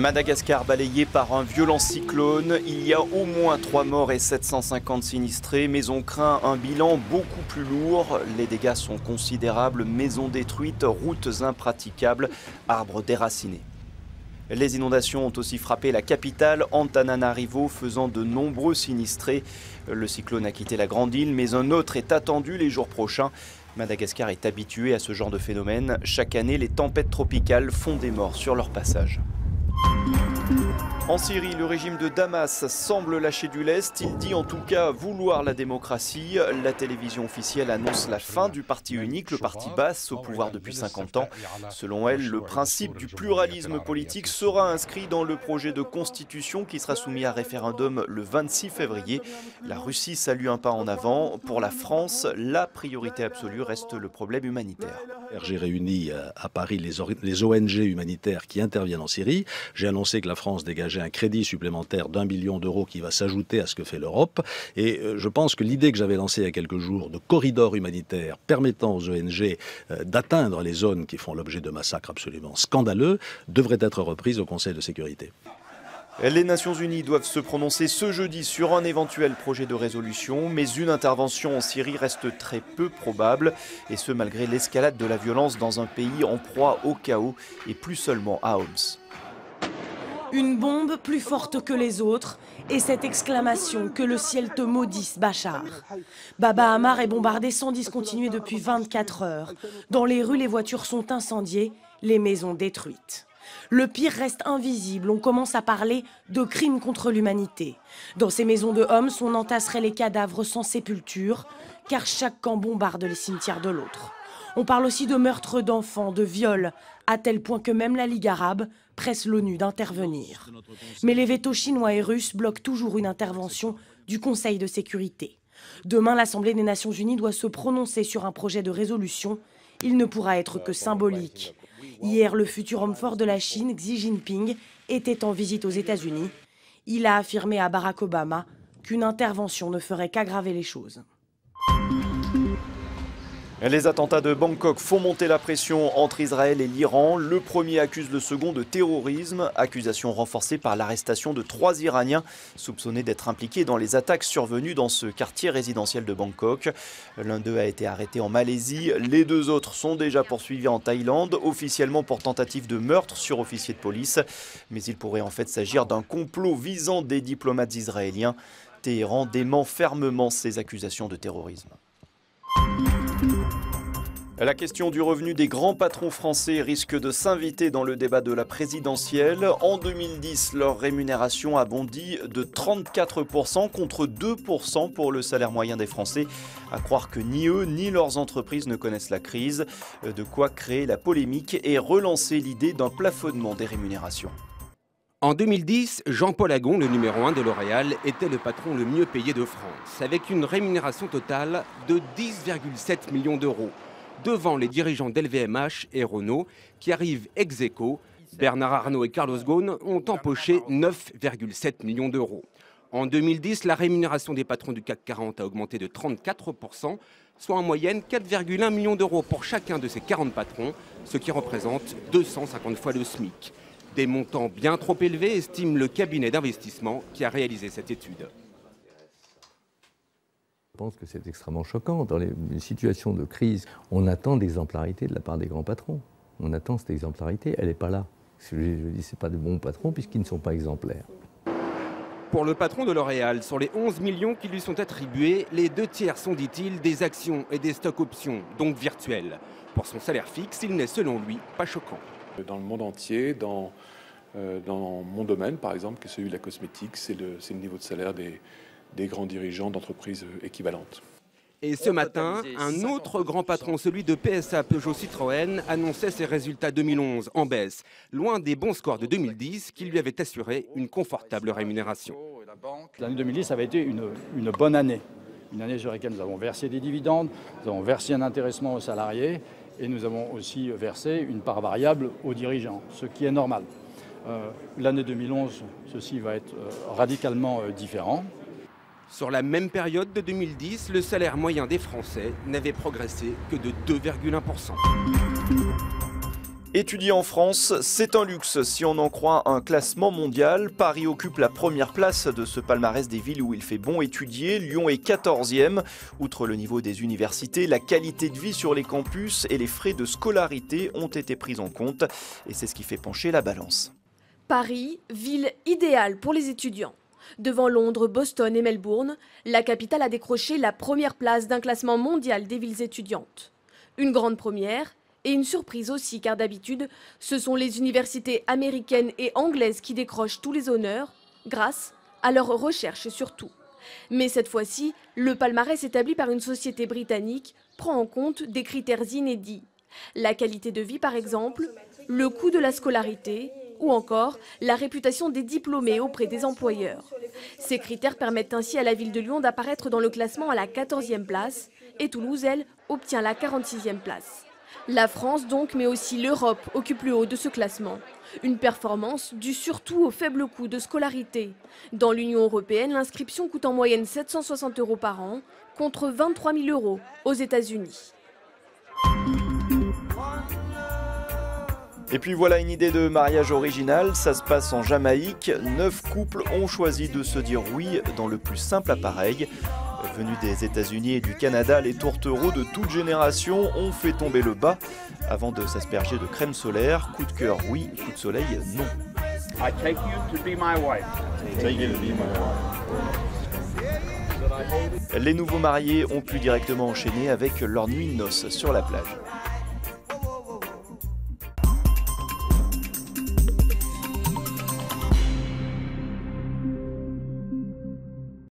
Madagascar balayé par un violent cyclone. Il y a au moins 3 morts et 750 sinistrés, mais on craint un bilan beaucoup plus lourd. Les dégâts sont considérables, maisons détruites, routes impraticables, arbres déracinés. Les inondations ont aussi frappé la capitale, Antananarivo, faisant de nombreux sinistrés. Le cyclone a quitté la grande île, mais un autre est attendu les jours prochains. Madagascar est habitué à ce genre de phénomène. Chaque année, les tempêtes tropicales font des morts sur leur passage. En Syrie, le régime de Damas semble lâcher du lest. Il dit en tout cas vouloir la démocratie. La télévision officielle annonce la fin du parti unique, le parti Baas, au pouvoir depuis 50 ans. Selon elle, le principe du pluralisme politique sera inscrit dans le projet de constitution qui sera soumis à référendum le 26 février. La Russie salue un pas en avant. Pour la France, la priorité absolue reste le problème humanitaire. J'ai réuni à Paris les ONG humanitaires qui interviennent en Syrie. J'ai annoncé que la France dégageait un crédit supplémentaire d'1 billion d'euros qui va s'ajouter à ce que fait l'Europe. Et je pense que l'idée que j'avais lancée il y a quelques jours de corridors humanitaires permettant aux ONG d'atteindre les zones qui font l'objet de massacres absolument scandaleux devrait être reprise au Conseil de sécurité. Les Nations Unies doivent se prononcer ce jeudi sur un éventuel projet de résolution, mais une intervention en Syrie reste très peu probable, et ce malgré l'escalade de la violence dans un pays en proie au chaos, et plus seulement à Homs. Une bombe plus forte que les autres, et cette exclamation « que le ciel te maudisse, Bachar ». Baba Ammar est bombardé sans discontinuer depuis 24 heures. Dans les rues, les voitures sont incendiées, les maisons détruites. Le pire reste invisible, on commence à parler de crimes contre l'humanité. Dans ces maisons de Homs, on entasserait les cadavres sans sépulture, car chaque camp bombarde les cimetières de l'autre. On parle aussi de meurtres d'enfants, de viols, à tel point que même la Ligue arabe presse l'ONU d'intervenir. Mais les vétos chinois et russes bloquent toujours une intervention du Conseil de sécurité. Demain, l'Assemblée des Nations Unies doit se prononcer sur un projet de résolution. Il ne pourra être que symbolique. Hier, le futur homme fort de la Chine, Xi Jinping, était en visite aux États-Unis. Il a affirmé à Barack Obama qu'une intervention ne ferait qu'aggraver les choses. Les attentats de Bangkok font monter la pression entre Israël et l'Iran. Le premier accuse le second de terrorisme, accusation renforcée par l'arrestation de 3 Iraniens soupçonnés d'être impliqués dans les attaques survenues dans ce quartier résidentiel de Bangkok. L'un d'eux a été arrêté en Malaisie, les 2 autres sont déjà poursuivis en Thaïlande, officiellement pour tentative de meurtre sur officier de police. Mais il pourrait en fait s'agir d'un complot visant des diplomates israéliens. Téhéran dément fermement ces accusations de terrorisme. La question du revenu des grands patrons français risque de s'inviter dans le débat de la présidentielle. En 2010, leur rémunération a bondi de 34% contre 2% pour le salaire moyen des Français. À croire que ni eux ni leurs entreprises ne connaissent la crise. De quoi créer la polémique et relancer l'idée d'un plafonnement des rémunérations. En 2010, Jean-Paul Agon, le numéro 1 de L'Oréal, était le patron le mieux payé de France, avec une rémunération totale de 10,7 millions d'euros, devant les dirigeants d'LVMH et Renault, qui arrivent ex aequo. Bernard Arnault et Carlos Ghosn ont empoché 9,7 millions d'euros. En 2010, la rémunération des patrons du CAC 40 a augmenté de 34%, soit en moyenne 4,1 millions d'euros pour chacun de ces 40 patrons, ce qui représente 250 fois le SMIC. Des montants bien trop élevés, estime le cabinet d'investissement qui a réalisé cette étude. Je pense que c'est extrêmement choquant. Dans les situations de crise, on attend l'exemplarité de la part des grands patrons. On attend cette exemplarité, elle n'est pas là. Je dis, ce n'est pas de bons patrons puisqu'ils ne sont pas exemplaires. Pour le patron de L'Oréal, sur les 11 millions qui lui sont attribués, les 2 tiers sont, dit-il, des actions et des stocks options, donc virtuels. Pour son salaire fixe, il n'est selon lui pas choquant. Dans le monde entier, dans mon domaine par exemple, qui est celui de la cosmétique, c'est le niveau de salaire des grands dirigeants d'entreprises équivalentes. Et ce matin, un autre grand patron, celui de PSA Peugeot Citroën, annonçait ses résultats 2011 en baisse, loin des bons scores de 2010 qui lui avaient assuré une confortable rémunération. L'année 2010 avait été une bonne année. Une année sur laquelle nous avons versé des dividendes, nous avons versé un intéressement aux salariés et nous avons aussi versé une part variable aux dirigeants, ce qui est normal. L'année 2011, ceci va être radicalement différent. Sur la même période de 2010, le salaire moyen des Français n'avait progressé que de 2,1%. Étudier en France, c'est un luxe si on en croit un classement mondial. Paris occupe la première place de ce palmarès des villes où il fait bon étudier. Lyon est 14e. Outre le niveau des universités, la qualité de vie sur les campus et les frais de scolarité ont été pris en compte. Et c'est ce qui fait pencher la balance. Paris, ville idéale pour les étudiants. Devant Londres, Boston et Melbourne, la capitale a décroché la première place d'un classement mondial des villes étudiantes. Une grande première. Et une surprise aussi, car d'habitude, ce sont les universités américaines et anglaises qui décrochent tous les honneurs, grâce à leurs recherches surtout. Mais cette fois-ci, le palmarès établi par une société britannique prend en compte des critères inédits. La qualité de vie par exemple, le coût de la scolarité ou encore la réputation des diplômés auprès des employeurs. Ces critères permettent ainsi à la ville de Lyon d'apparaître dans le classement à la 14e place et Toulouse, elle, obtient la 46e place. La France donc, mais aussi l'Europe, occupe le haut de ce classement. Une performance due surtout au faible coût de scolarité. Dans l'Union européenne, l'inscription coûte en moyenne 760 € par an, contre 23 000 € aux États-Unis. Et puis voilà une idée de mariage original, ça se passe en Jamaïque. 9 couples ont choisi de se dire oui dans le plus simple appareil. Venus des États-Unis et du Canada, les tourtereaux de toute génération ont fait tomber le bas avant de s'asperger de crème solaire. Coup de cœur oui, coup de soleil non. I take you to be my wife. Take you to be my wife. Les nouveaux mariés ont pu directement enchaîner avec leur nuit de noces sur la plage.